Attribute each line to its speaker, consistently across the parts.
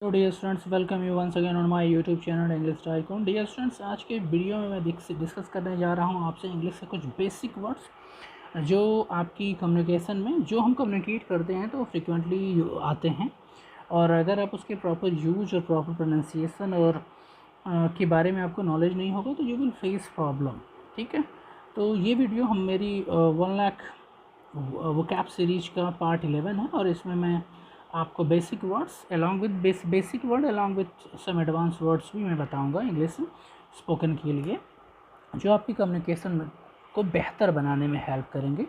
Speaker 1: तो dear students, welcome you once again on my YouTube channel English Tycoon. Dear students, आज के video में मैं डिस्कस करने जा रहा हूँ आपसे इंग्लिश के कुछ बेसिक वर्ड्स जो आपकी कम्युनिकेशन में जो हम कम्युनिकेट करते हैं तो फ्रिक्वेंटली आते हैं, और अगर आप उसके प्रॉपर यूज और प्रॉपर प्रोनाउंसिएशन और के बारे में आपको नॉलेज नहीं होगा तो यू विल फेस प्रॉब्लम। ठीक है, तो ये वीडियो हम मेरी 1 लाख वो कैप सीरीज का पार्ट 11 है, और इसमें मैं आपको basic words along with basic word along with some advance words भी मैं बताऊंगा इंग्लिश स्पोकन के लिए, जो आपकी कम्युनिकेशन को बेहतर बनाने में हेल्प करेंगे।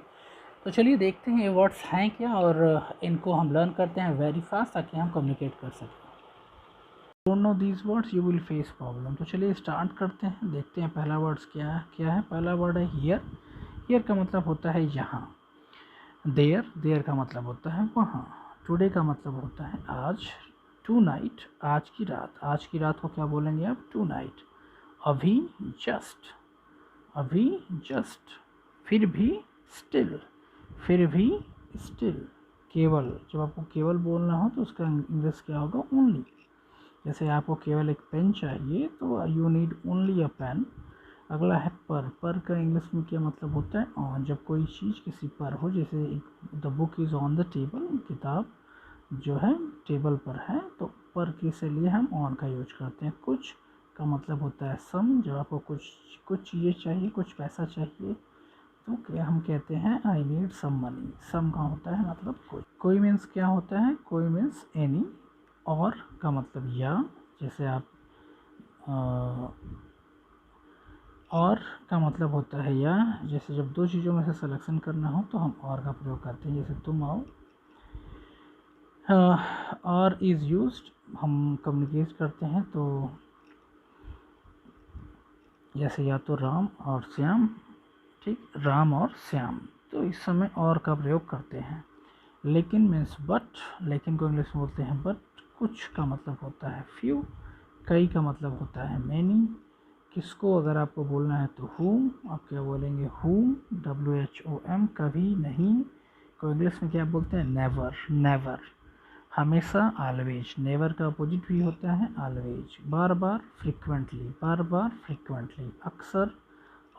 Speaker 1: तो चलिए देखते हैं ये वर्ड्स हैं क्या, और इनको हम लर्न करते हैं वेरी फास्ट ताकि हम कम्युनिकेट कर सकें। Don't know these words you will face problem. तो चलिए स्टार्ट करते हैं, देखते हैं पहला वर्ड्स क्या है। पहला वर्ड है हियर। हियर का मतलब होता है यहाँ। देयर का मतलब होता है वहाँ। टुडे का मतलब होता है आज। टू नाइट, आज की रात को क्या बोलेंगे आप? Tonight. अभी, जस्ट। अभी, जस्ट। फिर भी, स्टिल। फिर भी, स्टिल। केवल, जब आपको केवल बोलना हो तो उसका इंग्लिश क्या होगा? ओनली। जैसे आपको केवल एक पेन चाहिए तो you need only a pen. अगला है पर का इंग्लिश में क्या मतलब होता है? ऑन। जब कोई चीज़ किसी पर हो, जैसे the book is on the table, किताब जो है टेबल पर है, तो पर के लिए हम ऑन का यूज करते हैं। कुछ का मतलब होता है सम। जब आपको कुछ चीज़ें चाहिए, कुछ पैसा चाहिए तो क्या हम कहते हैं? I need some money. सम का होता है मतलब कोई मीन्स क्या होता है? कोई मीन्स एनी। और का मतलब या। जैसे आप और का मतलब होता है या। जैसे जब दो चीज़ों में से सिलेक्शन करना हो तो हम और का प्रयोग करते हैं, जैसे तुम आओ। और इज़ यूज्ड, हम कम्युनिकेट करते हैं तो जैसे या तो राम और श्याम। ठीक, राम और श्याम, तो इस समय और का प्रयोग करते हैं। लेकिन मीन्स बट। लेकिन को इंग्लिश में बोलते हैं बट। कुछ का मतलब होता है फ्यू। कई का मतलब होता है मैनी। किसको अगर आपको बोलना है तो whom, आप क्या बोलेंगे? whom, WHOM। कभी नहीं को इंग्लिश में क्या बोलते हैं? नेवर। नेवर। हमेशा, ऑलवेज। नेवर का अपोजिट भी होता है ऑलवेज। बार बार, फ्रिक्वेंटली। बार बार, फ्रिक्वेंटली। अक्सर,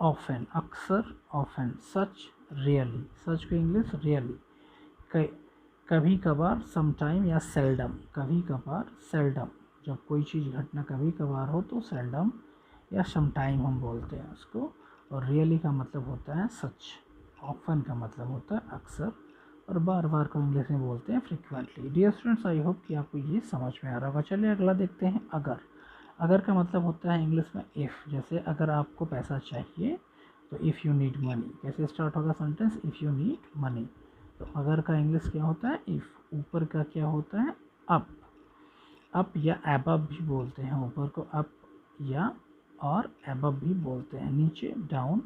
Speaker 1: ऑफन। अक्सर, ऑफन। सच, रियली। सच को इंग्लिश रियली। कभी कभार, समटाइम या सेल्डम। कभी कभार, सेल्डम। जब कोई चीज़ घटना कभी कभार हो तो सेल्डम या समटाइम हम बोलते हैं उसको। और रियली का मतलब होता है सच। ऑफन का मतलब होता है अक्सर। और बार बार को इंग्लिश में बोलते हैं frequently. Dear students, I hope कि आपको ये समझ में आ रहा होगा। चलिए अगला देखते हैं अगर। अगर का मतलब होता है इंग्लिश में इफ़। जैसे अगर आपको पैसा चाहिए तो इफ़ यू नीड मनी। कैसे स्टार्ट होगा sentence? If you need money. तो अगर का इंग्लिश क्या होता है? इफ़। ऊपर का क्या होता है? अप। अप या एबव भी बोलते हैं ऊपर को अप या, और एबव भी बोलते हैं नीचे, डाउन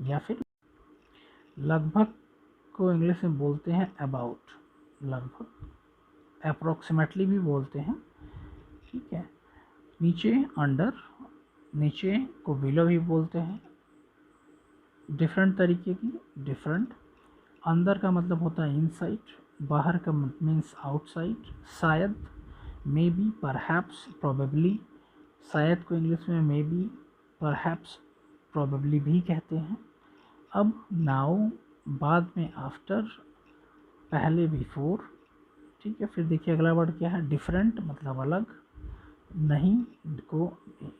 Speaker 1: या फिर लगभग को इंग्लिश में बोलते हैं अबाउट। लगभग, अप्रोक्सीमेटली भी बोलते हैं। ठीक है, नीचे अंडर, नीचे को बिलो भी बोलते हैं। डिफरेंट तरीके की, डिफरेंट। अंदर का मतलब होता है इनसाइड। बाहर का मीन्स आउटसाइड। शायद, मे बी, परहैप्स, प्रोबेबली। शायद को इंग्लिश में मे बी, परहैप्स, प्रोबेबली भी कहते हैं। अब, नाउ, बाद में आफ्टर, पहले बिफोर। ठीक है, फिर देखिए अगला वर्ड क्या है? डिफरेंट मतलब अलग। नहीं को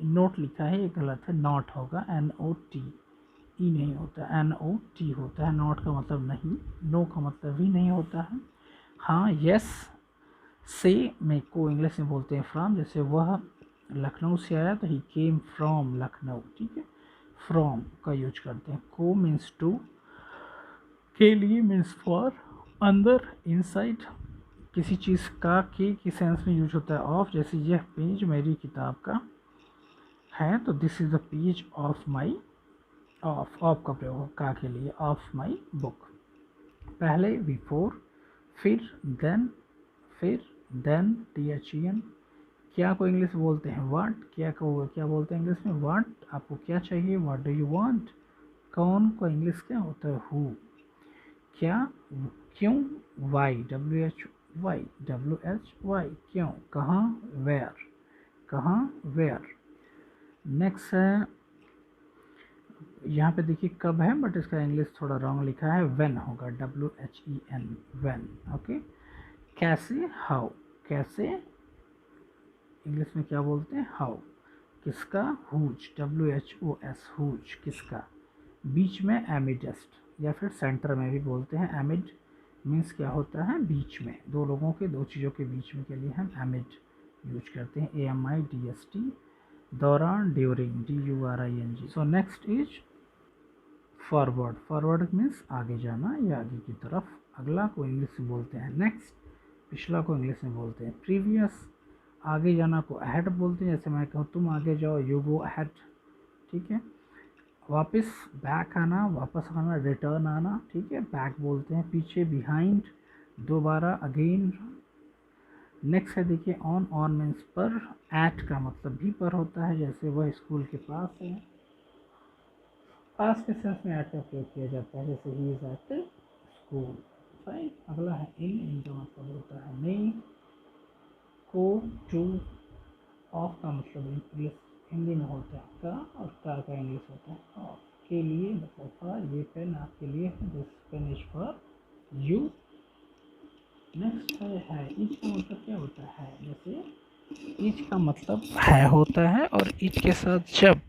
Speaker 1: नोट लिखा है, ये गलत है, नॉट होगा। NOT, ई नहीं होता, NOT होता है। नॉट का मतलब नहीं, नो का मतलब भी नहीं होता है। हाँ, यस। से में को इंग्लिश में बोलते हैं फ्रॉम। जैसे वह लखनऊ से आया तो ही केम फ्रॉम लखनऊ। ठीक है, फ्रॉम का यूज करते हैं। को मीन्स टू, के लिए मीन्स फॉर, अंदर, इनसाइड। किसी चीज़ का के की सेंस में यूज होता है ऑफ। जैसे यह पेज मेरी किताब का है तो this is the page of my. Of का प्रयोग का के लिए, ऑफ माई बुक। पहले बिफोर, फिर देन, THEN। क्या को इंग्लिश बोलते हैं? वाट। क्या बोलते हैं इंग्लिश में? वाट। आपको क्या चाहिए? What do you want. कौन को इंग्लिश क्या होता है? हु। क्या, क्यों? वाई, वाई, WHY, क्यों, कहाँ, वेयर, कहाँ, वेयर। नेक्स्ट है, यहाँ पे देखिए कब है, बट इसका इंग्लिश थोड़ा रॉन्ग लिखा है, व्हेन होगा, WHEN, व्हेन। ओके। कैसे, हाउ, कैसे इंग्लिश में क्या बोलते हैं, हाउ। किसका, हुज, WHOS, हुज, किसका। बीच में एमिडेस्ट, या फिर सेंटर में भी बोलते हैं। एमिड मीन्स क्या होता है, बीच में, दो लोगों के, दो चीज़ों के बीच में के लिए हम एमिड यूज करते हैं, AMIDST। दौरान, during, DURING। So next is forward. Forward means आगे जाना या आगे की तरफ। अगला को इंग्लिश में बोलते हैं नेक्स्ट, पिछला को इंग्लिश में बोलते हैं प्रीवियस। आगे जाना को अहेड बोलते हैं, जैसे मैं कहूँ तुम आगे जाओ, यू गो अहेड, ठीक है। वापस, बैक आना, वापस आना, रिटर्न आना, ठीक है, बैक बोलते हैं। पीछे, बिहाइंड, दोबारा, अगेन। नेक्स्ट है देखिए ऑन। ऑन मीन्स पर। एट का मतलब भी पर होता है, जैसे वह स्कूल के पास है, पास के सेंस में एट का प्रयोग किया जाता है, जैसे he is at school. Fine. अगला है इन। इन का मतलब होता है नहीं, को, टू। ऑफ का मतलब इंग्लिश हिंदी में होता है का, और का इंग्लिश होता है ऑफ। के लिए मतलब फॉर, ये पेन आपके लिए है, this pen is for you. Next है इच का मतलब क्या होता है, जैसे इच का मतलब है होता है, और इच के साथ जब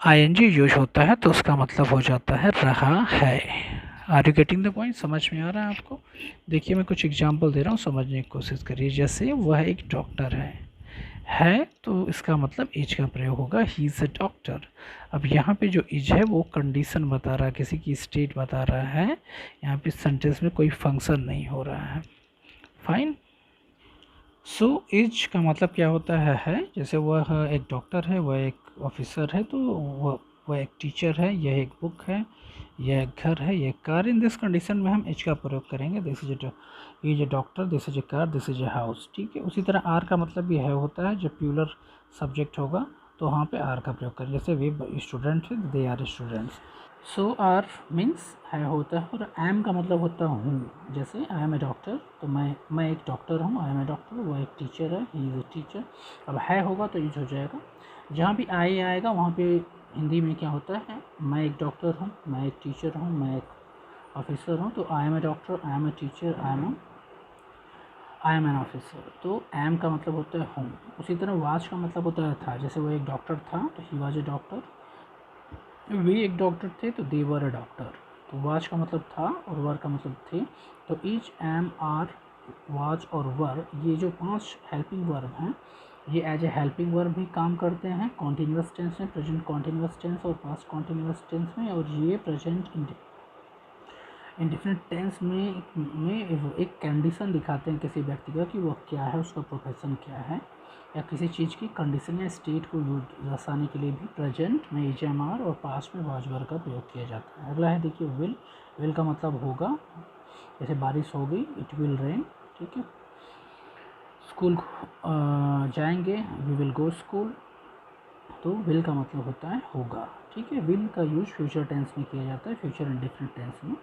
Speaker 1: ING यूज होता है तो उसका मतलब हो जाता है रहा है। Are you getting the point, समझ में आ रहा है आपको। देखिए मैं कुछ एग्जांपल दे रहा हूँ, समझने की कोशिश करिए। जैसे वह एक डॉक्टर है तो इसका मतलब इज का प्रयोग होगा, ही इज़ अ डॉक्टर। अब यहाँ पे जो इज है वो कंडीशन बता रहा है, किसी की स्टेट बता रहा है, यहाँ पे सेंटेंस में कोई फंक्शन नहीं हो रहा है। फाइन। सो इज का मतलब क्या होता है, जैसे वह एक डॉक्टर है, वह एक ऑफिसर है, तो वह एक टीचर है, यह एक बुक है, यह एक घर है, यह एक कार। इन दिस कंडीशन में हम इज का प्रयोग करेंगे। This is a doctor, this is a car, this is a house, ठीक है। उसी तरह आर का मतलब भी है होता है, जब प्यूलर सब्जेक्ट होगा तो वहाँ पे आर का प्रयोग करें, जैसे वे स्टूडेंट है, they are students. So are means है होता है, और एम का मतलब होता हूँ, जैसे आई एम ए डॉक्टर, तो मैं एक डॉक्टर हूँ, आई एम ए डॉक्टर। वो एक टीचर है, ही इज़ ए टीचर। अब है होगा तो यूज हो जाएगा। जहाँ भी आई आएगा वहाँ पे हिंदी में क्या होता है, मैं एक डॉक्टर हूँ, मैं एक टीचर हूँ, मैं एक ऑफिसर हूँ। तो I am a doctor, I am a teacher, I am an officer. तो एम का मतलब होता है हूँ। उसी तरह वाज का मतलब होता है था, जैसे वो एक डॉक्टर था तो ही वाज ए डॉक्टर। वे एक डॉक्टर थे तो दे वर अ डॉक्टर। तो वाज का मतलब था और वर का मतलब थे। तो ईच, एम, आर, वाज और वर, ये जो 5 हेल्पिंग वर्ब हैं, ये एज ए हेल्पिंग वर्ब भी काम करते हैं कॉन्टीन्यूअस टेंस में, प्रेजेंट कॉन्टीन्यूअस टेंस और पास्ट कॉन्टीन्यूअस टेंस में। और ये प्रेजेंट इंडिफिनिट टेंस में एक कंडीशन दिखाते हैं किसी व्यक्ति का कि वह क्या है, उसका प्रोफेशन क्या है, या किसी चीज़ की कंडीशन या स्टेट को दर्शाने के लिए भी प्रेजेंट में HMR और पास्ट में वाज वर्ब का प्रयोग किया जाता है। अगला है देखिए विल। विल का मतलब होगा, जैसे बारिश हो गई, इट विल रेन, ठीक है। स्कूल जाएंगे, वी विल गो स्कूल। तो विल का मतलब होता है होगा, ठीक है। विल का यूज फ्यूचर टेंस में किया जाता है, फ्यूचर इंडेफिनिट टेंस में।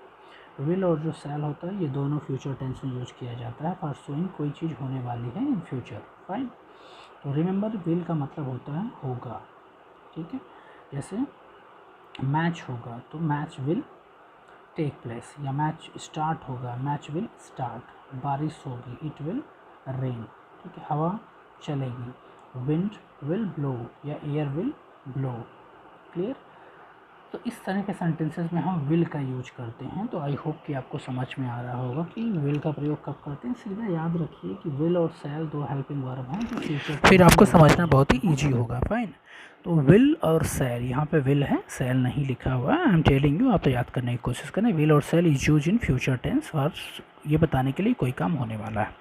Speaker 1: विल और जो शैल होता है ये दोनों फ्यूचर टेंस में यूज किया जाता है फॉर शोइंग कोई चीज़ होने वाली है इन फ्यूचर। फाइन। तो रिमेंबर विल का मतलब होता है होगा, ठीक है। जैसे मैच होगा तो मैच विल टेक प्लेस, या मैच स्टार्ट होगा, मैच विल स्टार्ट। बारिश होगी, इट विल रेन, ठीक है। हवा चलेगी, विंड विल ब्लो या एयर विल ब्लो। क्लियर। तो इस तरह के सेंटेंसेस में हम विल का यूज करते हैं। तो आई होप कि आपको समझ में आ रहा होगा कि विल का प्रयोग कब करते हैं। सीधा याद रखिए कि विल और शैल दो हेल्पिंग वर्ब हैं जो फ्यूचर, फिर आपको समझना बहुत ही ईजी होगा। फाइन। तो विल और शैल, यहाँ पे विल है, शैल नहीं लिखा हुआ है। आई एम टेलिंग यू, आप तो याद करने की कोशिश करें। विल और shall is use in future tense और ये बताने के लिए कोई काम होने वाला है।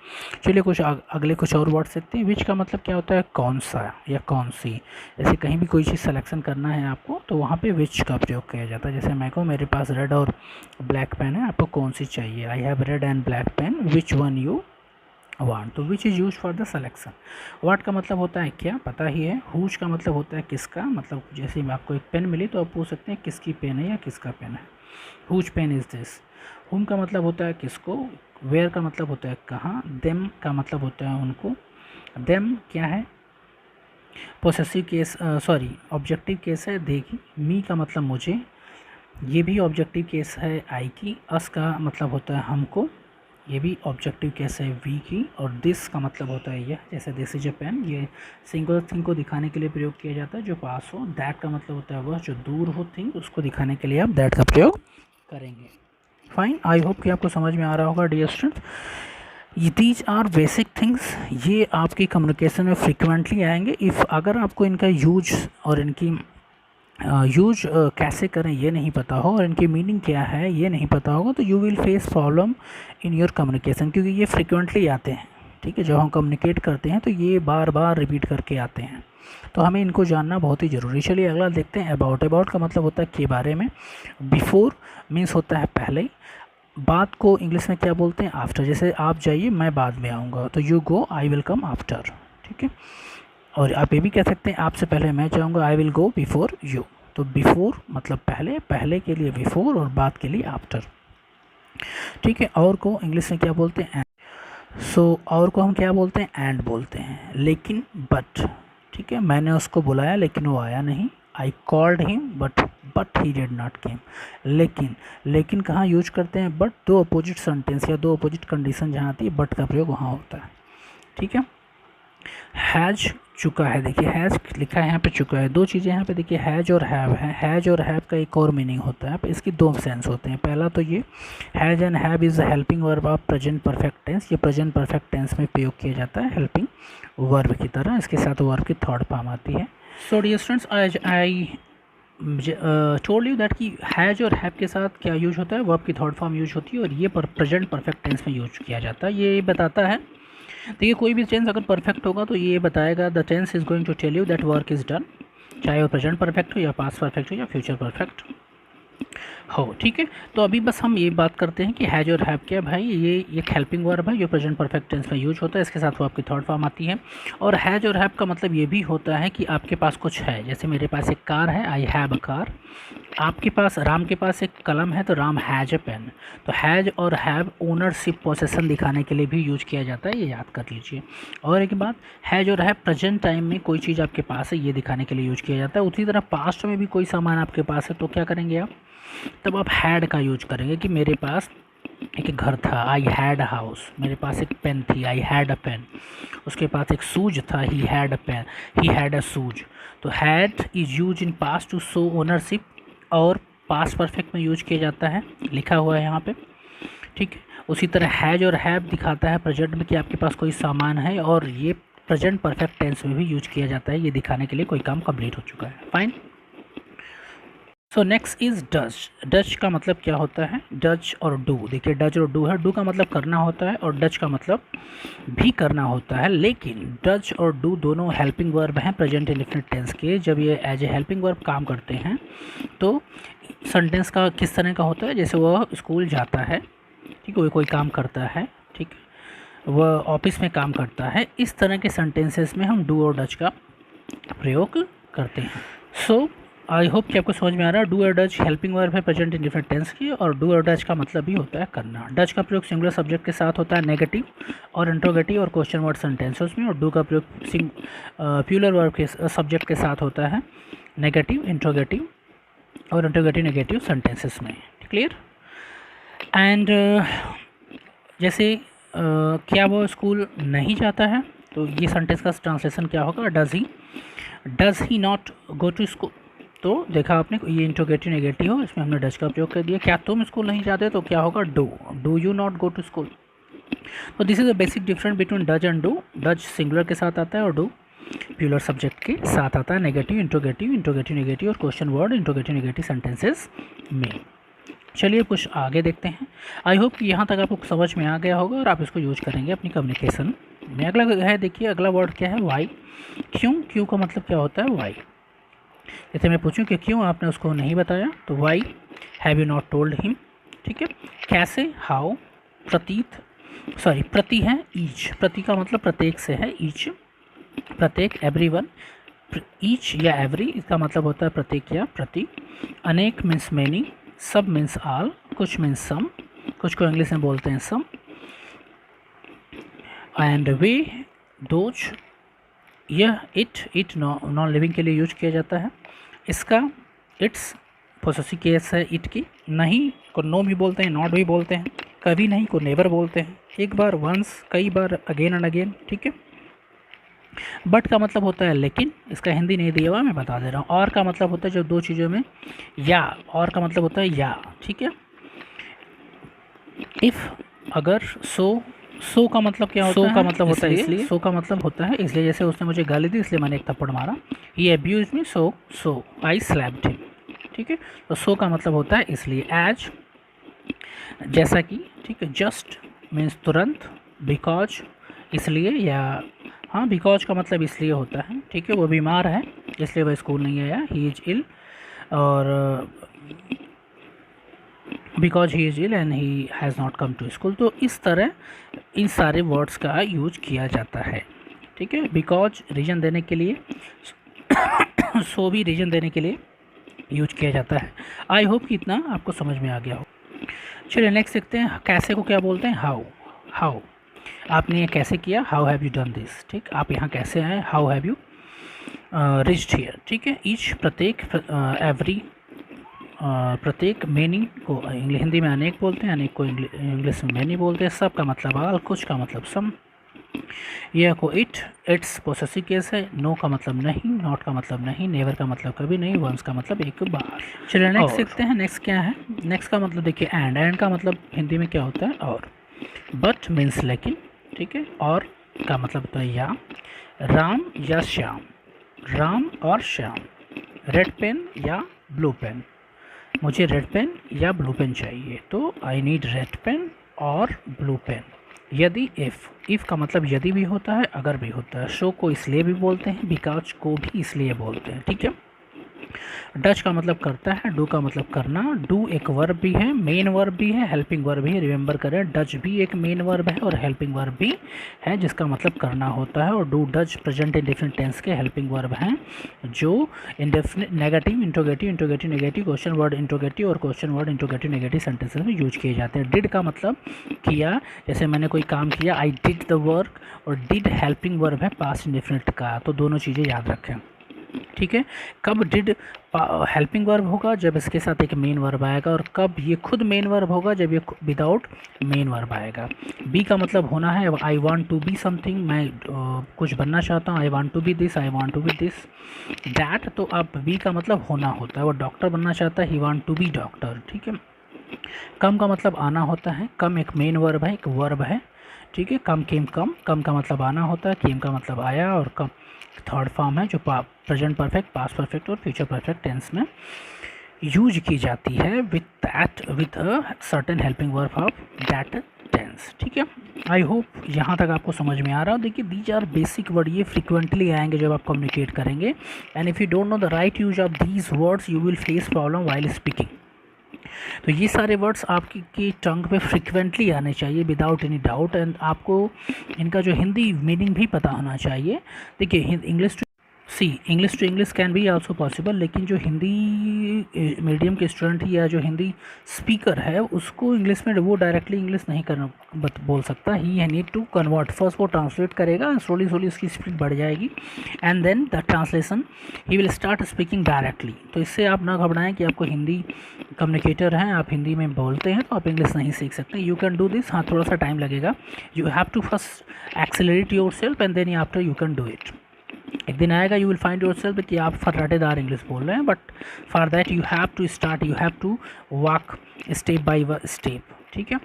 Speaker 1: चलिए कुछ अगले कुछ और वर्ड सीखते हैं। विच का मतलब क्या होता है, कौन सा या कौन सी। जैसे कहीं भी कोई चीज़ सेलेक्शन करना है आपको तो वहाँ पे विच का प्रयोग किया जाता है। जैसे मैं कहूँ मेरे पास रेड और ब्लैक पेन है, आपको कौन सी चाहिए, I have red and black pen, which one you want. तो which is use for the selection. What का मतलब होता है क्या, पता ही है। हुज का मतलब होता है किसका, मतलब जैसे आपको एक पेन मिली तो आप पूछ सकते हैं किसकी पेन है या किसका पेन है। Whose pen is this. Whom का मतलब होता है किसको, वेयर का मतलब होता है कहाँ, देम का मतलब होता है उनको, देम क्या है possessive case, sorry objective case है दे की, मी का मतलब मुझे, ये भी ऑब्जेक्टिव केस है आई की, अस का मतलब होता है हमको, ये भी ऑब्जेक्टिव केस है वी की, और दिस का मतलब होता है यह, जैसे दिस इज ए पेन, ये सिंगुलर थिंग को दिखाने के लिए प्रयोग किया जाता है जो पास हो, दैट का मतलब होता है वह जो दूर हो थिंग, उसको दिखाने के लिए आप दैट का प्रयोग करेंगे। फाइन, आई होप कि आपको समझ में आ रहा होगा dear student. These are basic things, ये आपकी कम्युनिकेशन में फ्रिक्वेंटली आएंगे। इफ़ अगर आपको इनका यूज और इनकी यूज कैसे करें ये नहीं पता हो और इनकी मीनिंग क्या है ये नहीं पता होगा, तो you will face problem in your communication, क्योंकि ये फ्रिक्वेंटली आते हैं। ठीक है, जब हम कम्युनिकेट करते हैं तो ये बार बार रिपीट करके आते हैं, तो हमें इनको जानना बहुत ही ज़रूरी। चलिए अगला देखते हैं। अबाउट, अबाउट का मतलब होता है के बारे में, बिफोर मीन्स होता है पहले, बात को इंग्लिश में क्या बोलते हैं आफ्टर, जैसे आप जाइए मैं बाद में आऊँगा, तो you go I will come after. ठीक है, और आप ये भी कह सकते हैं आपसे पहले मैं जाऊँगा, I will go before you. तो बिफोर मतलब पहले, पहले के लिए बिफोर और बाद के लिए आफ्टर। ठीक है, और को इंग्लिश में क्या बोलते हैं एंड। सो और को हम क्या बोलते हैं एंड बोलते हैं, लेकिन बट। ठीक है, मैंने उसको बुलाया लेकिन वो आया नहीं, I called him but he did not केम। लेकिन, लेकिन कहाँ यूज करते हैं, बट दो अपोजिट सेंटेंस या दो अपोजिट कंडीशन जहाँ आती है बट का प्रयोग वहाँ होता है। ठीक है, हैज चुका है, देखिए हैज लिखा है यहाँ पे, चुका है, दो चीज़ें यहाँ पे देखिए हैज और हैव है। हैज और हैव का एक और मीनिंग होता है, इसकी दो सेंस होते हैं। पहला तो ये has and have is helping verb of present perfect tense, ये प्रेजेंट परफेक्ट टेंस में प्रयोग किया जाता है हेल्पिंग वर्ब की तरह, इसके साथ वर्ब की थर्ड फॉर्म आती है। So dear students, I told you that कि हैज और हैव के साथ क्या यूज होता है, वर्ब की थर्ड फॉर्म यूज होती है, और ये प्रेजेंट परफेक्ट टेंस में यूज किया जाता है। ये बताता है, देखिए कोई भी टेंस अगर परफेक्ट होगा तो ये बताएगा the tense is going to tell you that work is done, चाहे वो प्रेजेंट परफेक्ट हो या पास्ट परफेक्ट हो या फ्यूचर परफेक्ट हो। ठीक है, तो अभी बस हम ये बात करते हैं कि हैज और हैव क्या भाई, ये एक हेल्पिंग वर्ब है जो प्रेजेंट परफेक्ट टेंस में यूज होता है, इसके साथ वो आपकी थर्ड फॉर्म आती है। और हैज और हैव का मतलब ये भी होता है कि आपके पास कुछ है, जैसे मेरे पास एक कार है, आई हैव अ कार। आपके पास, राम के पास एक कलम है तो राम हैज अ पेन। तो हैज और हैव ओनरशिप पोसेसन दिखाने के लिए भी यूज किया जाता है, ये याद कर लीजिए। और एक बात, हैज और हैव प्रेजेंट टाइम में कोई चीज़ आपके पास है ये दिखाने के लिए यूज किया जाता है। उसी तरह पास्ट में भी कोई सामान आपके पास है तो क्या करेंगे आप, तब आप हैड का यूज करेंगे कि मेरे पास एक घर था, आई हैड अ हाउस। मेरे पास एक पेन थी, आई हैड अ पेन। उसके पास एक सूज था, he had a pen, he had a shoes. तो had is use in past to show ownership, और पास्ट परफेक्ट में यूज किया जाता है, लिखा हुआ है यहाँ पे। ठीक है, उसी तरह हैज और हैव दिखाता है प्रेजेंट में कि आपके पास कोई सामान है, और ये प्रेजेंट परफेक्ट टेंस में भी यूज किया जाता है, ये दिखाने के लिए कोई काम कंप्लीट हो चुका है। Fine. So next is does. Does का मतलब क्या होता है, डज और डू। देखिए डज और डू है, डू का मतलब करना होता है और डज का मतलब भी करना होता है, लेकिन डज और डू दोनों हेल्पिंग वर्ब हैं प्रेजेंट इंडेफिनिट टेंस के। जब ये एज ए हेल्पिंग वर्ब काम करते हैं तो सेंटेंस का किस तरह का होता है, जैसे वह स्कूल जाता है, ठीक है, वह कोई काम करता है, ठीक है, वह ऑफिस में काम करता है, इस तरह के सेंटेंसेस में हम डू और डज का प्रयोग करते हैं। सो आई होप कि आपको समझ में आ रहा है। डू और डज हेल्पिंग वर्ब है प्रेजेंट इंडेफिनिट टेंस की, और डू और डज का मतलब भी होता है करना। डज का प्रयोग सिंगुलर सब्जेक्ट के साथ होता है नेगेटिव और इंट्रोगेटिव और क्वेश्चन वर्ड सेंटेंसेस में, और डू का प्रयोग प्लूरल वर्ब के सब्जेक्ट के साथ होता है नेगेटिव, इंट्रोगेटिव और इंट्रोगेटिव नेगेटिव सेंटेंसेस में। क्लियर। एंड जैसे क्या वो स्कूल नहीं जाता है, तो ये सेंटेंस का ट्रांसलेशन क्या होगा, does he not go to school. तो देखा आपने, ये इंट्रोगेटिव नेगेटिव हो, इसमें हमने डज का उपयोग कर दिया। क्या तुम स्कूल नहीं जाते, तो क्या होगा do you not go to school. तो this is a basic difference between does and do. Does singular के साथ आता है और डू प्लूरल सब्जेक्ट के साथ आता है नेगेटिव, इंट्रोगेटिव, इंट्रोगेटिव नेगेटिव और question word interrogative negative sentences में। चलिए कुछ आगे देखते हैं। आई होप कि यहाँ तक आपको समझ में आ गया होगा और आप इसको यूज करेंगे अपनी कम्युनिकेशन में। अगला है, देखिए अगला वर्ड क्या है, वाई। क्यों, क्यों का मतलब क्या होता है, वाई। जैसे मैं पूछूं कि क्यों आपने उसको नहीं बताया, तो why have you not told him. ठीक है, कैसे, हाउ, प्रतीत, सॉरी प्रति है, ईच। प्रति का मतलब प्रत्येक से है, ईच प्रत्येक, एवरीवन, ईच या एवरी इसका मतलब होता है प्रत्येक या प्रति। अनेक मीन्स मैनी, सब मीन्स ऑल, कुछ मीन्स सम, कुछ को इंग्लिश में बोलते हैं सम, एंड वे, दोज, यह इट नॉन लिविंग के लिए यूज किया जाता है। इसका इट्स पोसेसिव केस है इट की, नहीं को नो भी बोलते हैं, नॉट भी बोलते हैं, कभी नहीं को नेवर बोलते हैं, एक बार वंस, कई बार अगेन एंड अगेन, ठीक है। बट का मतलब होता है लेकिन, इसका हिंदी नहीं दिया हुआ मैं बता दे रहा हूँ। और का मतलब होता है जब दो चीज़ों में या, और का मतलब होता है या, ठीक है। इफ़, अगर, सो का मतलब क्या होता है? सो का मतलब होता है इसलिए, सो का मतलब होता है इसलिए, जैसे उसने मुझे गाली दी इसलिए मैंने एक थप्पड़ मारा, ही अब्यूज मी सो आई स्लैप्ड हिम, ठीक है। तो सो का मतलब होता है इसलिए, एज जैसा कि, ठीक है। जस्ट मीन्स तुरंत, बिकॉज इसलिए, या हाँ बिकॉज का मतलब इसलिए होता है, ठीक है। वो बीमार है इसलिए वह स्कूल नहीं आया, ही इज़ इल, और because he is ill and he has not come to school. तो इस तरह इन सारे वर्ड्स का यूज किया जाता है, ठीक है। बिकॉज रीज़न देने के लिए, सो भी रीज़न देने के लिए यूज किया जाता है। आई होप कि इतना आपको समझ में आ गया हो। चलिए नेक्स्ट देखते हैं, कैसे को क्या बोलते हैं? हाउ आपने ये कैसे किया, how have you done this, ठीक। आप यहाँ कैसे आए, how have you reached here, ठीक है। ईच प्रत्येक, एवरी प्रत्येक, मीनिंग को हिंदी में अनेक बोलते हैं, अनेक को इंग्लिश में मैनी बोलते हैं, सब का मतलब ऑल, कुछ का मतलब सम, यह को इट्स पोसेसिव केस है, नो का मतलब नहीं, नॉट का मतलब नहीं, नेवर का मतलब कभी नहीं, वंस का मतलब एक बार। चलिए नेक्स्ट देखते हैं, नेक्स्ट क्या है। नेक्स्ट का मतलब देखिए एंड का मतलब हिंदी में क्या होता है? और। बट मीन्स लेकिन, ठीक है। और का मतलब होता है या, राम या श्याम, राम और श्याम, रेड पेन या ब्लू पेन, मुझे रेड पेन या ब्लू पेन चाहिए, तो आई नीड रेड पेन और ब्लू पेन। यदि, इफ़ का मतलब यदि भी होता है, अगर भी होता है। शो को इसलिए भी बोलते हैं, बिकॉज को भी इसलिए बोलते हैं, ठीक है। डच का मतलब करता है, डू का मतलब करना, डू एक वर्ब भी है, मेन वर्ब भी है, हेल्पिंग वर्ब भी है। रिमेंबर करें, डच भी एक मेन वर्ब है और हेल्पिंग वर्ब भी है जिसका मतलब करना होता है। और do, does present indefinite tense के हेल्पिंग वर्ब हैं जो indefinite, negative, interrogative negative, question word interrogative और question word interrogative negative sentences में यूज किए जाते हैं। डिड का मतलब किया, जैसे मैंने कोई काम किया, आई डिड द वर्क, और डिड हेल्पिंग वर्ब है पास्ट इंडेफिनिट का, तो दोनों चीज़ें याद रखें, ठीक है। कब डिड हेल्पिंग वर्ब होगा? जब इसके साथ एक मेन वर्ब आएगा। और कब ये खुद मेन वर्ब होगा? जब ये विदाउट मेन वर्ब आएगा। बी का मतलब होना है, I want to be something, मैं कुछ बनना चाहता हूँ, I want to be this, I want to be this that. तो अब बी का मतलब होना होता है, वो डॉक्टर बनना चाहता है, he want to be doctor, ठीक है। कम का मतलब आना होता है, कम एक मेन वर्ब है, एक वर्ब है, ठीक है। कम केम कम, कम का मतलब आना होता है, केम का मतलब आया, और कम थर्ड फॉर्म है जो प्रेजेंट परफेक्ट, पास्ट परफेक्ट और फ्यूचर परफेक्ट टेंस में यूज की जाती है with a certain helping verb of that tense, ठीक है। आई होप यहाँ तक आपको समझ में आ रहा हो। देखिए दीज आर बेसिक वर्ड, ये फ्रिक्वेंटली आएंगे जब आप कम्युनिकेट करेंगे, and if you don't know the right use of these words you will face problem while speaking. तो ये सारे वर्ड्स आपकी टंग पे फ्रिक्वेंटली आने चाहिए विदाउट एनी डाउट, एंड आपको इनका जो हिंदी मीनिंग भी पता होना चाहिए। देखिए English to English can be also possible, लेकिन जो हिंदी मीडियम के स्टूडेंट या जो हिंदी स्पीकर है उसको इंग्लिश में वो डायरेक्टली इंग्लिश नहीं बोल सकता, he need to convert. First वो ट्रांसलेट करेगा, स्लोली उसकी स्पीड बढ़ जाएगी, and then the translation he will start speaking directly. तो इससे आप ना घबराएं कि आपको हिंदी कम्युनिकेटर हैं, आप हिंदी में बोलते हैं तो आप इंग्लिश नहीं सीख सकते। यू कैन डू दिस, हाँ थोड़ा सा टाइम लगेगा, you have to first accelerate yourself and then after you can do it. एक दिन आएगा you will find yourself कि आप फर्राटेदार इंग्लिश बोल रहे हैं, but for that you have to start, you have to walk step by step, ठीक है।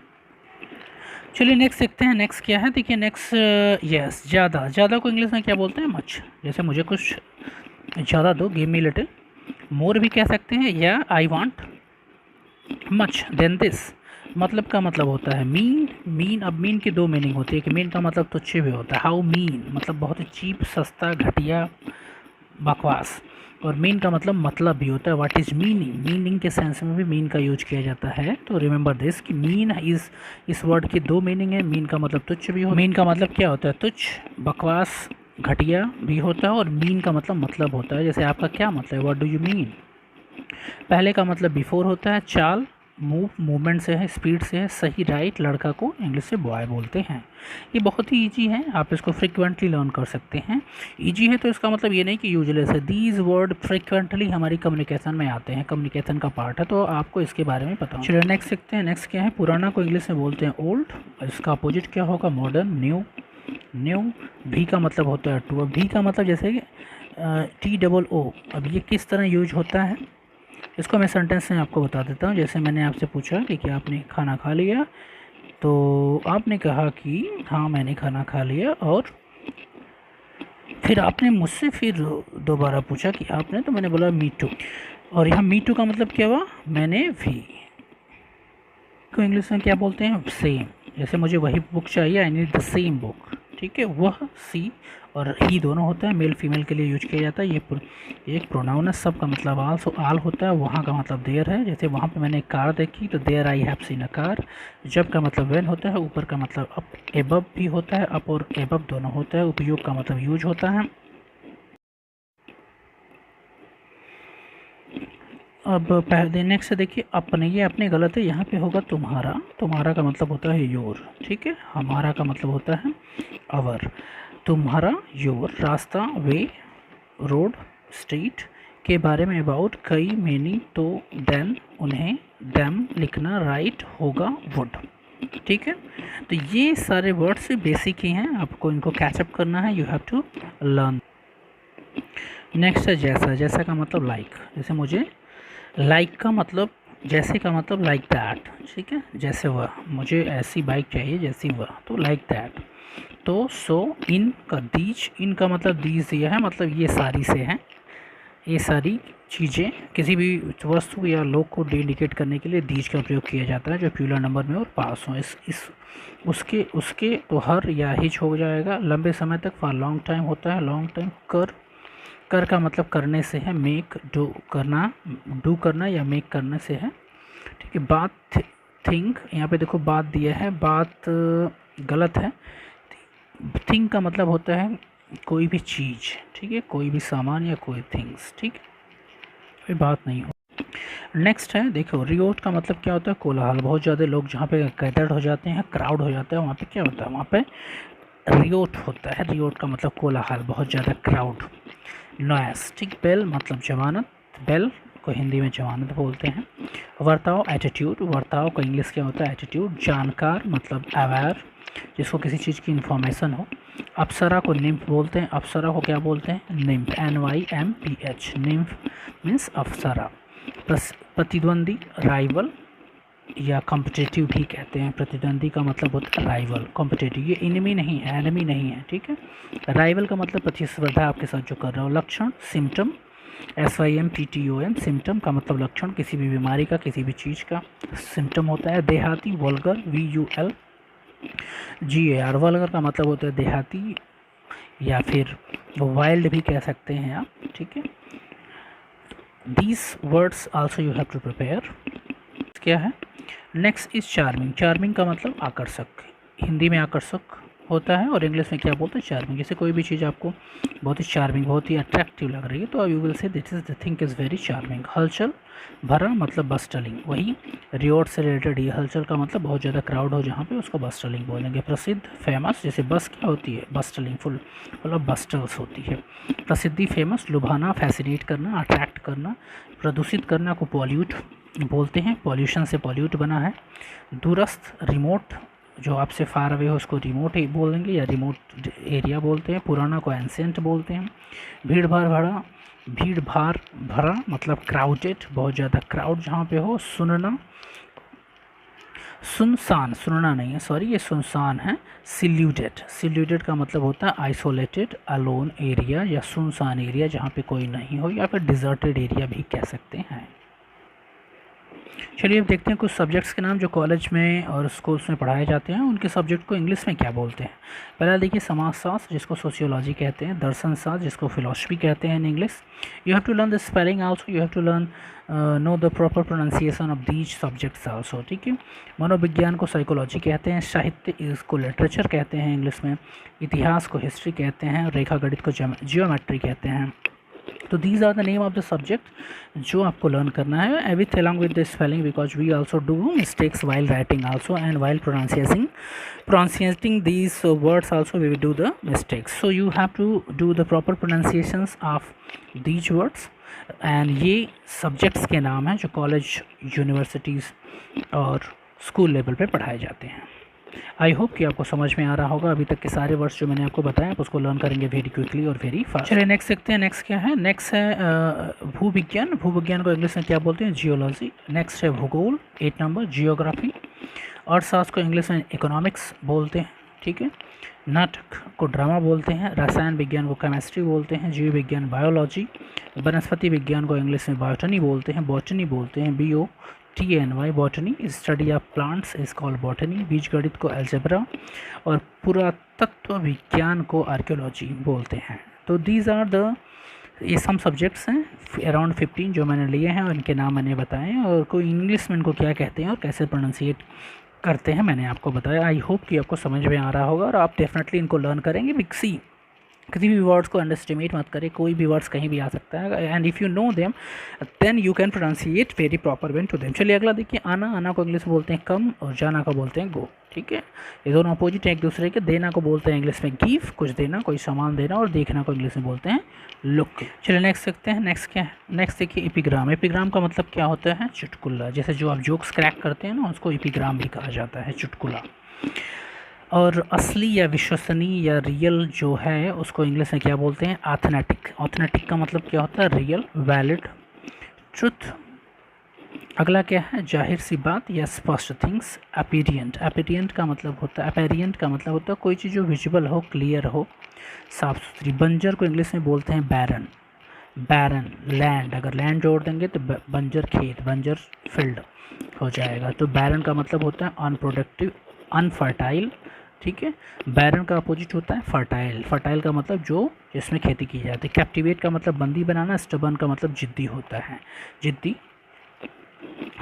Speaker 1: चलिए नेक्स्ट देखते हैं, नेक्स्ट क्या है। देखिए नेक्स्ट यस, ज़्यादा को इंग्लिश में क्या बोलते हैं? मच। जैसे मुझे कुछ ज़्यादा दो, गिव मी लिटिल। मोर भी कह सकते हैं, या I want much then this. मतलब का मतलब होता है मीन। अब मीन की दो मीनिंग होती है कि मीन का मतलब तुच्छ भी होता है, हाउ मीन मतलब बहुत ही चीप, सस्ता, घटिया, बकवास। और मीन का मतलब भी होता है, व्हाट इज़ मीनिंग के सेंस में भी मीन का यूज किया जाता है। तो रिमेंबर दिस कि मीन इस वर्ड की दो मीनिंग है। मीन का मतलब तुच्छ भी होता है, मीन का मतलब क्या होता है? तुच्छ, बकवास, घटिया भी होता है। और मीन का मतलब होता है, जैसे आपका क्या मतलब है, व्हाट डू यू मीन। पहले का मतलब बिफोर होता है, चाल मूवमेंट से है, स्पीड से है, सही राइट, लड़का को इंग्लिश से बॉय बोलते हैं। ये बहुत ही ईजी है, आप इसको फ्रिक्वेंटली लर्न कर सकते हैं। ईजी है तो इसका मतलब ये नहीं कि यूजलेस है, दीज वर्ड फ्रिक्वेंटली हमारी कम्युनिकेशन में आते हैं, कम्युनिकेशन का पार्ट है, तो आपको इसके बारे में पता हो। चलिए नेक्स्ट सीखते हैं। नेक्स्ट क्या है, पुराना को इंग्लिश में बोलते हैं ओल्ड, इसका अपोजिट क्या होगा, मॉडर्न, न्यू। न्यू, भी का मतलब होता है टू, अब भी का मतलब जैसे कि TOO, अब ये किस तरह यूज होता है इसको मैं सेंटेंस में आपको बता देता हूँ। जैसे मैंने आपसे पूछा कि क्या आपने खाना खा लिया, तो आपने कहा कि हाँ मैंने खाना खा लिया, और फिर आपने मुझसे फिर दोबारा पूछा कि आपने, तो मैंने बोला मी टू, और यहाँ मी टू का मतलब क्या हुआ, मैंने भी। को इंग्लिश में क्या बोलते हैं, सेम। जैसे मुझे वही बुक चाहिए, I need the same book, ठीक है, वह सी और ही दोनों होता है, मेल फीमेल के लिए यूज किया जाता है। ये एक प्रोनाउन है, सब का मतलब आल, सो आल होता है, वहाँ का मतलब देयर है। जैसे वहाँ पे मैंने एक कार देखी, तो there I have seen a car. जब का मतलब वेन होता है, ऊपर का मतलब अप, एबव भी होता है, अप और एबव दोनों होता है। उपयोग का मतलब यूज होता है। अब पहले नेक्स्ट देखिए, अपने, ये अपने गलत है, यहाँ पे होगा तुम्हारा। तुम्हारा का मतलब होता है योर, ठीक है। हमारा का मतलब होता है अवर। तुम्हारा, योर, रास्ता, वे, रोड, स्ट्रीट के बारे में, अबाउट, कई, मेनी, तो, देन, उन्हें, देम लिखना, राइट होगा, वुड, ठीक है। तो ये सारे वर्ड्स बेसिक ही हैं, आपको इनको कैचअप करना है, you have to learn. Next है जैसा। जैसा का मतलब लाइक, जैसे मुझे, लाइक का मतलब, जैसे का मतलब लाइक दैट, ठीक है। जैसे वह, मुझे ऐसी बाइक चाहिए जैसी वह, तो लाइक दैट। तो सो, इन का दीज, इन का मतलब दीज ये है, मतलब ये सारी से है, ये सारी चीज़ें। किसी भी वस्तु या लोग को इंडिकेट करने के लिए दीज का प्रयोग किया जाता है, जो प्लूरल नंबर में और पास हो। इस उसके उसके तो हर या हिच हो जाएगा। लंबे समय तक, फॉर लॉन्ग टाइम होता है, लॉन्ग टाइम। कर का मतलब करने से है, मेक, डू करना या मेक करने से है, ठीक है। बात, थिंक, यहाँ पे देखो बात दिया है, बात गलत है। थिंक का मतलब होता है कोई भी चीज़, ठीक है, कोई भी सामान या कोई थिंग्स, ठीक है, कोई बात नहीं हो। नेक्स्ट है देखो, रियोट का मतलब क्या होता है, कोलाहल। बहुत ज़्यादा लोग जहाँ पे गैदर्ड हो जाते हैं, क्राउड हो जाता है, वहाँ पे क्या होता है, वहाँ पे रियोट होता है। रियोट का मतलब कोलाहल, बहुत ज़्यादा क्राउड। नॉयस, ठीक। बेल मतलब जमानत, बेल को हिंदी में जमानत बोलते हैं। वर्ताव, एटीट्यूड, वर्ताव का इंग्लिश क्या होता है, एटीट्यूड। जानकार मतलब अवेयर, जिसको किसी चीज़ की इन्फॉर्मेशन हो। अप्सरा को निम्फ बोलते हैं, अप्सरा को क्या बोलते हैं, निम्फ, NYMPH, निम्फ मीन्स अप्सरा। प्रतिद्वंदी, राइवल या कॉम्पिटिटिव भी कहते हैं। प्रतिद्वंदी का मतलब होता है राइवल, कॉम्पिटिटिव, ये इनमी नहीं है, एनिमी नहीं है, ठीक है। राइवल का मतलब प्रतिस्पर्धा आपके साथ जो कर रहा हो। लक्षण, सिम्टम, SYMPTOM, सिम्टम का मतलब लक्षण, किसी भी बीमारी का, किसी भी चीज़ का सिम्टम होता है। देहाती, वल्गर, VULGAR, वल्गर का मतलब होता है देहाती, या फिर वाइल्ड भी कह सकते हैं आप, ठीक है। These words also you have to prepare. क्या है नेक्स्ट इज चार्मिंग। चार्मिंग का मतलब आकर्षक, हिंदी में आकर्षक होता है, और इंग्लिश में क्या बोलते हैं, चार्मिंग। जैसे कोई भी चीज़ आपको बहुत ही चार्मिंग, बहुत ही अट्रैक्टिव लग रही है, तो you will say this is the thing is very charming. हलचल, भरा मतलब बस्टलिंग, वही रियोट से रिलेटेड ही। हलचल का मतलब बहुत ज़्यादा क्राउड हो जहाँ पे, उसको बस्टलिंग बोलेंगे। प्रसिद्ध, फेमस, जैसे बस क्या होती है, बस्टलिंग, फुल मतलब बस्टल्स होती है। प्रसिद्धि, फेमस, लुभाना, फैसिनेट करना, अट्रैक्ट करना। प्रदूषित करना को पॉल्यूट बोलते हैं, पॉल्यूशन से पॉल्यूट बना है। दूरस्थ, रिमोट, जो आपसे फार अवे हो उसको रिमोट ही बोलेंगे या रिमोट एरिया बोलते हैं। पुराना को एंसेंट बोलते हैं। भीड़ भाड़ भरा, भीड़ भाड़ भरा मतलब क्राउडेड, बहुत ज़्यादा क्राउड जहाँ पे हो। सुनना, सुनसान, सुनना नहीं है, सॉरी, ये सुनसान है। सिल्यूटेड, सिल्यूटेड का मतलब होता है आइसोलेटेड, अलोन एरिया या सुनसान एरिया जहाँ पे कोई नहीं हो, या फिर डिजर्टेड एरिया भी कह सकते हैं। चलिए अब देखते हैं कुछ सब्जेक्ट्स के नाम जो कॉलेज में और स्कूल्स में पढ़ाए जाते हैं, उनके सब्जेक्ट को इंग्लिश में क्या बोलते हैं। पहला देखिए समाजशास्त्र, जिसको सोशियोलॉजी कहते हैं। दर्शन शास्त्र, जिसको फिलोसफी कहते हैं in English. You have to learn the spelling also, you have to learn know the proper pronunciation of these subjects also, ठीक है। मनोविज्ञान को साइकोलॉजी कहते हैं। साहित्य इसको लिटरेचर कहते हैं इंग्लिश में। इतिहास को हिस्ट्री कहते हैं। रेखा गणित को जियोमेट्री कहते हैं। तो these are the name of the subject जो आपको लर्न करना है with along with the spelling, because we also do mistakes while writing also and while pronunciating these words also we will do the mistakes. So you have to do the proper pronunciations of these words. And ये subjects के नाम हैं जो college, universities और school level पे पढ़ाए जाते हैं. आई होप कि आपको समझ में आ रहा होगा. अभी तक के सारे वर्ड्स जो मैंने आपको बताया आप उसको लर्न करेंगे वेरी क्विकली और वेरी फास्ट. चलिए नेक्स्ट देखते हैं. नेक्स्ट क्या है? नेक्स्ट है भूविज्ञान. भूविज्ञान को इंग्लिश में क्या बोलते हैं? जियोलॉजी. नेक्स्ट है भूगोल 8 नंबर, जियोग्राफी. अर्थशास्त्र को इंग्लिश में इकोनॉमिक्स बोलते हैं, ठीक है. नाटक को ड्रामा बोलते हैं. रसायन विज्ञान को केमिस्ट्री बोलते हैं. जीव विज्ञान बायोलॉजी. वनस्पति विज्ञान को इंग्लिश में बॉटनी बोलते हैं, बॉटनी बोलते हैं. BOTNY botany, study of plants is called botany. बीज गणित को एल्जेब्रा और पुरातत्व विज्ञान को आर्कियोलॉजी बोलते हैं. तो दीज आर द ये सम सब्जेक्ट्स हैं अराउंड 15 जो मैंने लिए हैं और इनके नाम मैंने बताए हैं और कोई इंग्लिश में इनको क्या कहते हैं और कैसे प्रोनाउंसिएट करते हैं मैंने आपको बताया. आई होप कि आपको समझ में आ रहा होगा और आप डेफिनेटली इनको लर्न करेंगे. बिकसी किसी भी वर्ड्स को अंडरस्टिमेट मत करें, कोई भी वर्ड्स कहीं भी आ सकता है and if you know them then you can pronunciate very proper when to them. चलिए अगला देखिए. आना. आना को इंग्लिश में बोलते हैं कम और जाना को बोलते हैं गो, ठीक है. ये दोनों अपोजिट हैं एक दूसरे के. देना को बोलते हैं इंग्लिश में गिव, कुछ देना, कोई सामान देना. और देखना को इंग्लिश में बोलते हैं लुक. चलिए नेक्स्ट देखते हैं. नेक्स्ट क्या है? नेक्स्ट देखिए एपिग्राम. एपिग्राम का मतलब क्या होता है? चुटकुला. जैसे जो आप जोक्स क्रैक करते हैं ना उसको एपिग्राम भी कहा जाता है, चुटकुला. और असली या विश्वसनीय या रियल जो है उसको इंग्लिश में क्या बोलते हैं? ऑथेंटिक. ऑथेंटिक का मतलब क्या होता है? Real, valid, truth. अगला क्या है? जाहिर सी बात या स्पष्ट. थिंग्स. अपीरियंट. अपीरियंट का मतलब होता है अपीरियंट का मतलब होता है कोई चीज़ जो विजुअल हो, क्लियर हो, साफ सुथरी. बंजर को इंग्लिश में बोलते हैं बैरन. बैरन लैंड, अगर लैंड जोड़ देंगे तो बंजर खेत, बंजर फील्ड हो जाएगा. तो बैरन का मतलब होता है अनप्रोडक्टिव, अनफर्टाइल, ठीक है. बैरन का अपोजिट होता है फर्टाइल. फर्टाइल का मतलब जो जिसमें खेती की जाती है. कैप्टिवेट का मतलब बंदी बनाना. स्टबर्न का मतलब जिद्दी होता है, जिद्दी.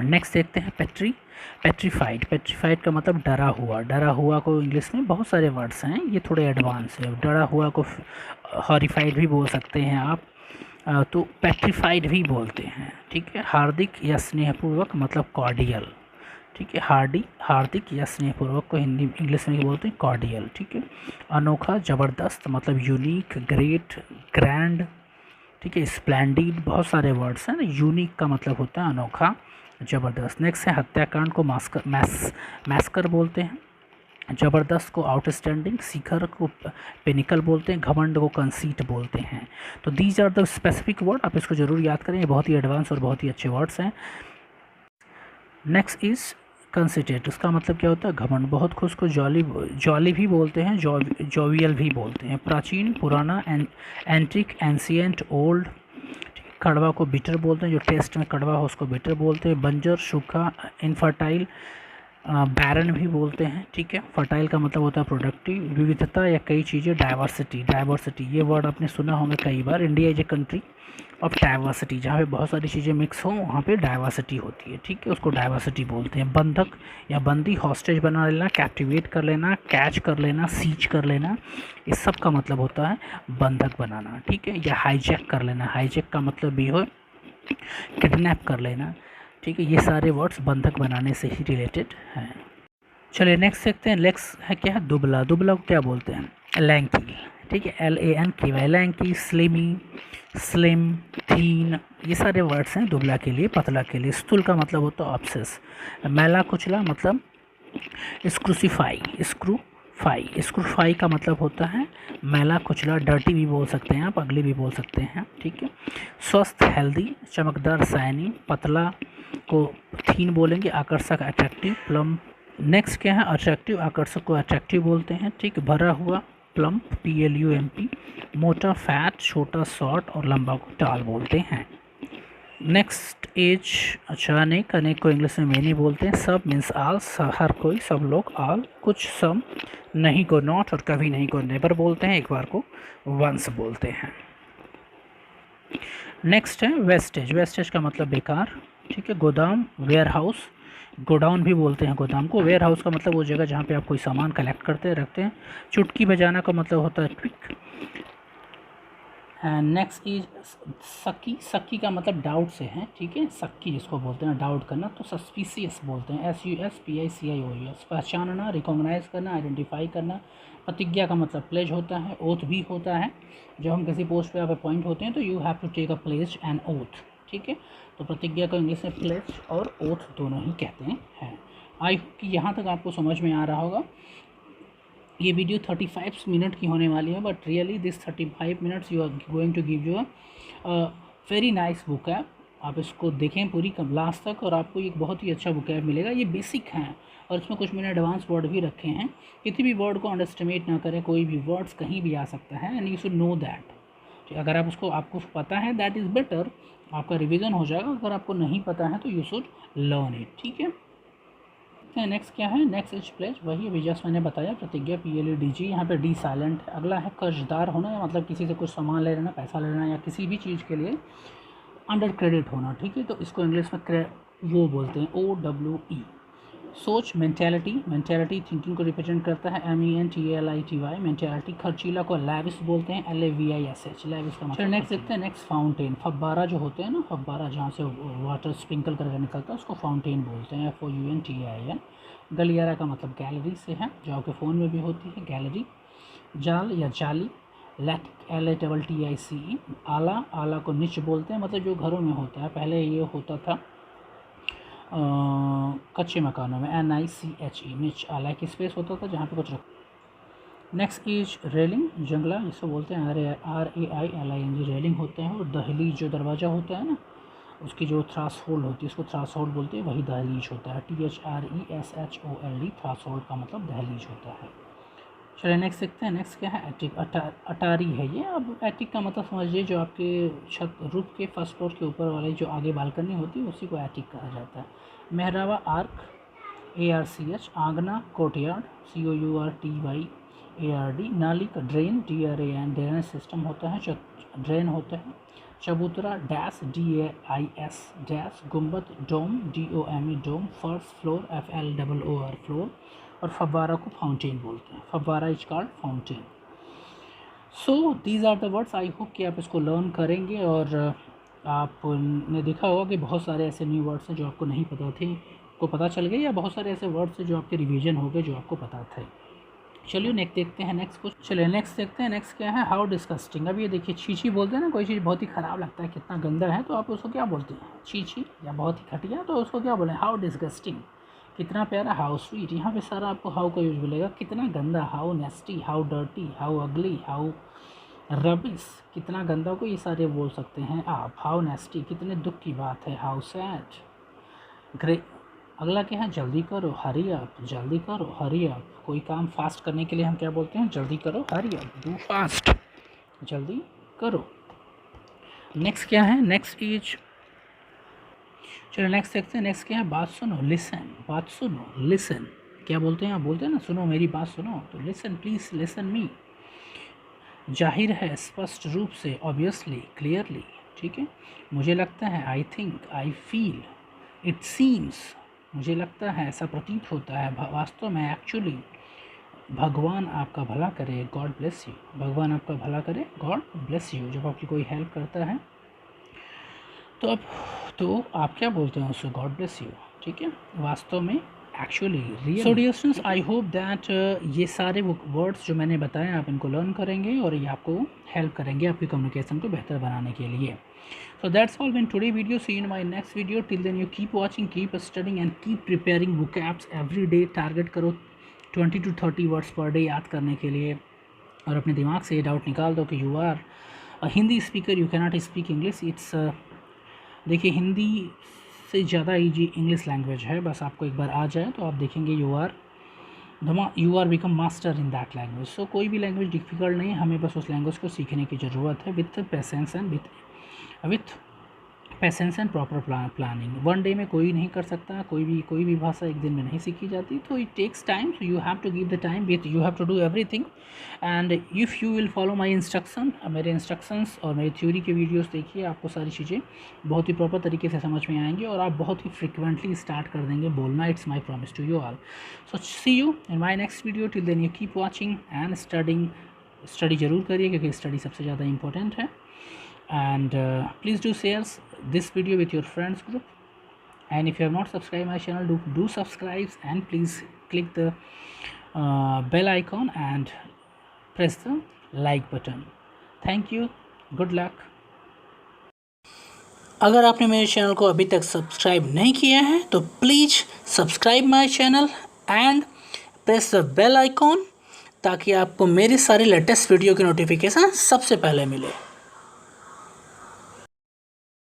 Speaker 1: नेक्स्ट देखते हैं पेट्री. पेट्रीफाइड. पेट्रीफाइड का मतलब डरा हुआ. डरा हुआ को इंग्लिश में बहुत सारे वर्ड्स हैं, ये थोड़े एडवांस है. डरा हुआ को हॉरिफाइड भी बोल सकते हैं आप, तो पेट्रीफाइड भी बोलते हैं, ठीक है. हार्दिक या स्नेहपूर्वक मतलब कॉर्डियल, ठीक है. हार्दिक या स्नेहपूर्वक को हिंदी इंग्लिश में बोलते हैं कॉर्डियल, ठीक है. अनोखा, ज़बरदस्त मतलब यूनिक, ग्रेट, ग्रैंड, ठीक है. स्प्लेंडिड, बहुत सारे वर्ड्स हैं ना. यूनिक का मतलब होता है अनोखा, ज़बरदस्त. नेक्स्ट है हत्याकांड को मैस्कर बोलते हैं. ज़बरदस्त को आउटस्टैंडिंग. शिखर को पिनिकल बोलते हैं. घमंड को कंसीट बोलते हैं. तो these are the specific word, आप इसको ज़रूर याद करें, ये बहुत ही एडवांस और बहुत ही अच्छे वर्ड्स हैं. नेक्स्ट इज़ कंसिटेट. उसका मतलब क्या होता है? घमंड. बहुत खुश को जॉली भी बोलते हैं, जोवियल भी बोलते हैं. प्राचीन, पुराना, एंटिक, एंशियंट, ओल्ड. कड़वा को बिटर बोलते हैं, जो टेस्ट में कड़वा हो उसको बिटर बोलते हैं. बंजर, सूखा, इनफर्टाइल, बैरन भी बोलते हैं, ठीक है. फर्टाइल का मतलब होता है प्रोडक्टिव. विविधता या कई चीज़ें. डाइवर्सिटी. डाइवर्सिटी ये वर्ड आपने सुना होगा कई बार. India is a country of diversity. जहाँ पे बहुत सारी चीज़ें मिक्स हों वहाँ पे डाइवर्सिटी होती है, ठीक है. उसको डाइवर्सिटी बोलते हैं. बंधक या बंदी, हॉस्टेज बना लेना, कैप्टिवेट कर लेना, कैच कर लेना, सीज कर लेना, इस सब का मतलब होता है बंधक बनाना, ठीक है. या हाईजैक कर लेना. हाईजैक का मतलब भी हो किडनैप कर लेना, ठीक है. ये सारे वर्ड्स बंधक बनाने से ही रिलेटेड हैं. चलिए नेक्स्ट देखते हैं. नेक्स्ट है क्या है? दुबला. दुबला को क्या बोलते हैं? लैंकी, ठीक है. LANKY. लैंकी, स्लिमी, स्लिम, थीन, ये सारे वर्ड्स हैं दुबला के लिए, पतला के लिए. स्थूल का मतलब होता है ऑब्सेस. मैला कुचला मतलब स्क्रूसीफाई. स्क्रूफाई का मतलब होता है मैला कुचला. डर्टी भी बोल सकते हैं आप, अगली भी बोल सकते हैं, ठीक है. स्वस्थ, हेल्दी, चमकदार, शाइनी. पतला को थीन बोलेंगे. आकर्षक, अट्रैक्टिव, प्लम. नेक्स्ट क्या है? अट्रैक्टिव. आकर्षक को अट्रैक्टिव बोलते हैं, ठीक. भरा हुआ, प्लम्प, PLUMP. मोटा, फैट. छोटा, शॉर्ट. और लंबा को टाल बोलते हैं. Next age. अच्छा, अनेक को इंग्लिश में मेनी बोलते हैं. सब मीन्स ऑल, हर कोई, सब लोग, ऑल. कुछ, सम. नहीं को नॉट और कभी नहीं को नेवर बोलते हैं. एक बार को वंस बोलते हैं. नेक्स्ट है वेस्टेज. वेस्टेज का मतलब बेकार, ठीक है. गोदाम, वेयर हाउस. गोडाउन भी बोलते हैं गोदाम को. वेयर हाउस का मतलब वो जगह जहाँ पे आप कोई सामान कलेक्ट करते रखते हैं. चुटकी बजाना का मतलब होता है ट्विक. एंड नेक्स्ट इज सक्की। सक्की का मतलब डाउट से है, ठीक है, सक्की जिसको बोलते हैं डाउट करना, तो सस्पिशियस बोलते हैं, SUSPICIOUS। पहचानना, रिकॉग्नाइज करना, आइडेंटिफाई करना। प्रतिज्ञा का मतलब प्लेज होता है, ओथ भी होता है। जब हम किसी पोस्ट पे आप अपॉइंट होते हैं तो you have to take a pledge and oath, ठीक है। तो प्रतिज्ञा को इंग्लिश में प्लेज और ओथ दोनों ही कहते हैं। आई होप कि यहाँ तक आपको समझ में आ रहा होगा। ये वीडियो 35 मिनट की होने वाली है, but really this 35 minutes you are going to give you a very nice book है। आप इसको देखें पूरी लास्ट तक और आपको एक बहुत ही अच्छा बुक मिलेगा। ये बेसिक हैं और इसमें कुछ मैंने एडवांस वर्ड भी रखे हैं। किसी भी वर्ड को अंडरस्टिमेट ना करें, कोई भी वर्ड्स कहीं भी आ सकता है and you should know that. अगर आप आपको पता है दैट इज़ बेटर, आपका रिविज़न हो जाएगा। अगर आपको नहीं पता है तो यू शुड लर्न इट, ठीक है। नेक्स्ट क्या है, नेक्स्ट इज प्लेज, वही अभी जस्ट मैंने बताया, प्रतिज्ञा PLEDG। यहाँ पे डी साइलेंट है। अगला है कर्जदार होना, या मतलब किसी से कुछ सामान ले लेना, पैसा ले लेना, या किसी भी चीज़ के लिए अंडर क्रेडिट होना, ठीक है। तो इसको इंग्लिश में वो बोलते हैं OWE। सोच, मेंटेलिटी। मेंटेलिटी थिंकिंग को रिप्रेजेंट करता है, MENTALITY। मेंटेलिटी। खर्चीला को लैविश बोलते हैं, LAVISH, लैविश का मतलब। नेक्स्ट देखते हैं, नेक्स्ट फाउंटेन। फब्बारा जो होते हैं ना, फब्बारा जहाँ से वाटर स्प्रिंकल करके निकलता है उसको फाउंटेन बोलते हैं, FOUNTAIN। गलियारा का मतलब गैलरी से है, जो आपके फ़ोन में भी होती है गैलरी। जाल या जाली, लैटिक, LATTICE। आला, आला को निच बोलते हैं, मतलब जो घरों में होता है। पहले ये होता था कच्चे मकानों में, NICHE, निच। आला की स्पेस होता था जहाँ पे कुछ रख। नेक्स्ट इज रेलिंग, जंगला जिसको बोलते हैं, RAILING, रेलिंग होते हैं। और दहलीज जो दरवाज़ा होता है ना, उसकी जो थ्रास होल्ड होती है उसको थ्रास होल्ड बोलते हैं, वही दहलीज होता है, THRESHOLD। थ्रास होल्ड का मतलब दहलीज होता है। चलिए नेक्स्ट देखते हैं, नेक्स्ट क्या है, एटिक। अटारी है ये। अब एटिक का मतलब समझिए जो आपके छत रूफ के फर्स्ट फ्लोर के ऊपर वाले जो आगे बालकनी होती है उसी को एटिक कहा जाता है। मेहरावा, आर्क, ARCH। आंगना, कोर्टयार्ड, COURTYARD। नाली का ड्रेन, DRAN, ड्रेनेज सिस्टम होता है, ड्रेन होता है। चबूतरा, डैश, DAIS, डैश। गुम्बद, dome, DOME, dome. First floor, FLOOR, floor. और फव्वारा को फाउंटेन बोलते हैं, फव्वारा is called fountain. So these are the words. I hope कि आप इसको लर्न करेंगे। और आपने देखा होगा कि बहुत सारे ऐसे न्यू वर्ड्स हैं जो आपको नहीं पता थे, को पता चल गए, या बहुत सारे ऐसे वर्ड्स हैं जो आपके रिवीजन हो गए जो आपको पता थे। चलिए नेक्स्ट देखते हैं, नेक्स्ट कुछ। चलिए नेक्स्ट देखते हैं, नेक्स्ट क्या है, हाउ डिस्कस्टिंग। अब ये देखिए, छीछी बोलते हैं ना, कोई चीज़ बहुत ही ख़राब लगता है, कितना गंदा है, तो आप उसको क्या बोलते हैं, छीछी। या बहुत ही घटिया, तो उसको क्या बोलें, हाउ डिस्गस्टिंग। कितना प्यारा, हाउ स्वीट। यहाँ पे सारा आपको हाउ का यूज मिलेगा। कितना गंदा, हाउ नेस्टी, हाउ डर्टी, हाउ अगली, हाउ रबिश। कितना गंदा को ये सारे बोल सकते हैं आप। हाउ नेस्टी, कितने दुख की बात है, हाउ सैड। ग्रे। अगला क्या है, जल्दी करो, हरी अप। जल्दी करो, हरी अप। कोई काम फास्ट करने के लिए हम क्या बोलते हैं, जल्दी करो, हरी अप, डू फास्ट, जल्दी करो। नेक्स्ट क्या है, नेक्स्ट इज, चलो नेक्स्ट देखते हैं, नेक्स्ट क्या है, बात सुनो, लिसन। बात सुनो, लिसन। क्या बोलते हैं, आप बोलते हैं ना, सुनो मेरी बात सुनो, तो लिसन, प्लीज़ लिसन मी। जाहिर है, स्पष्ट रूप से, ऑब्वियसली, क्लियरली, ठीक है। मुझे लगता है, I think, I feel, it seems, मुझे लगता है, ऐसा प्रतीत होता है, वास्तव में, एक्चुअली। भगवान आपका भला करे, गॉड ब्लेस यू। भगवान आपका भला करे, गॉड ब्लेस यू। जब आपकी कोई हेल्प करता है तो आप क्या बोलते हैं उससे, गॉड ब्लेस यू, ठीक है, वास्तव में, actually, real. So dear students, I hope that ये सारे वो वर्ड्स जो मैंने बताए आप इनको लर्न करेंगे और ये आपको हेल्प करेंगे आपकी कम्युनिकेशन को बेहतर बनाने के लिए। So that's all in today's video. See you in my next video. Till then you keep watching, keep studying and keep preparing vocabs every day. Target करो 20 to 30 words per day याद करने के लिए, और अपने दिमाग से ये डाउट निकाल दो कि you are a Hindi speaker, you cannot speak English. It's देखिए, हिंदी से ज़्यादा ईजी इंग्लिश लैंग्वेज है। बस आपको एक बार आ जाए तो आप देखेंगे you are become master in that language. So कोई भी लैंग्वेज डिफ़िकल्ट नहीं है, हमें बस उस लैंग्वेज को सीखने की ज़रूरत है, with patience and with patience and proper planning. One day में कोई नहीं कर सकता, कोई भी भाषा एक दिन में नहीं सीखी जाती, तो it takes time. So you have to give the time, with you have to do everything. And if you will follow my instruction, मेरे इंस्ट्रक्शंस और मेरी थ्योरी के वीडियोस देखिए, आपको सारी चीज़ें बहुत ही प्रॉपर तरीके से समझ में आएंगी और आप बहुत ही फ्रिक्वेंटली स्टार्ट कर देंगे बोलना। It's my promise to you all. So see you in my next video. Till then you keep watching and studying study ज़रूर करिए क्योंकि स्टडी सबसे ज़्यादा इम्पोर्टेंट है। And please do share this video with your friends group, and if you have not subscribed my channel, do subscribe, and please click the bell icon and press the like button. Thank you, good luck. अगर आपने मेरे channel को अभी तक subscribe नहीं किया है तो please subscribe my channel and press the bell icon, ताकि आपको मेरी सारी लेटेस्ट वीडियो की नोटिफिकेशन सबसे पहले मिले।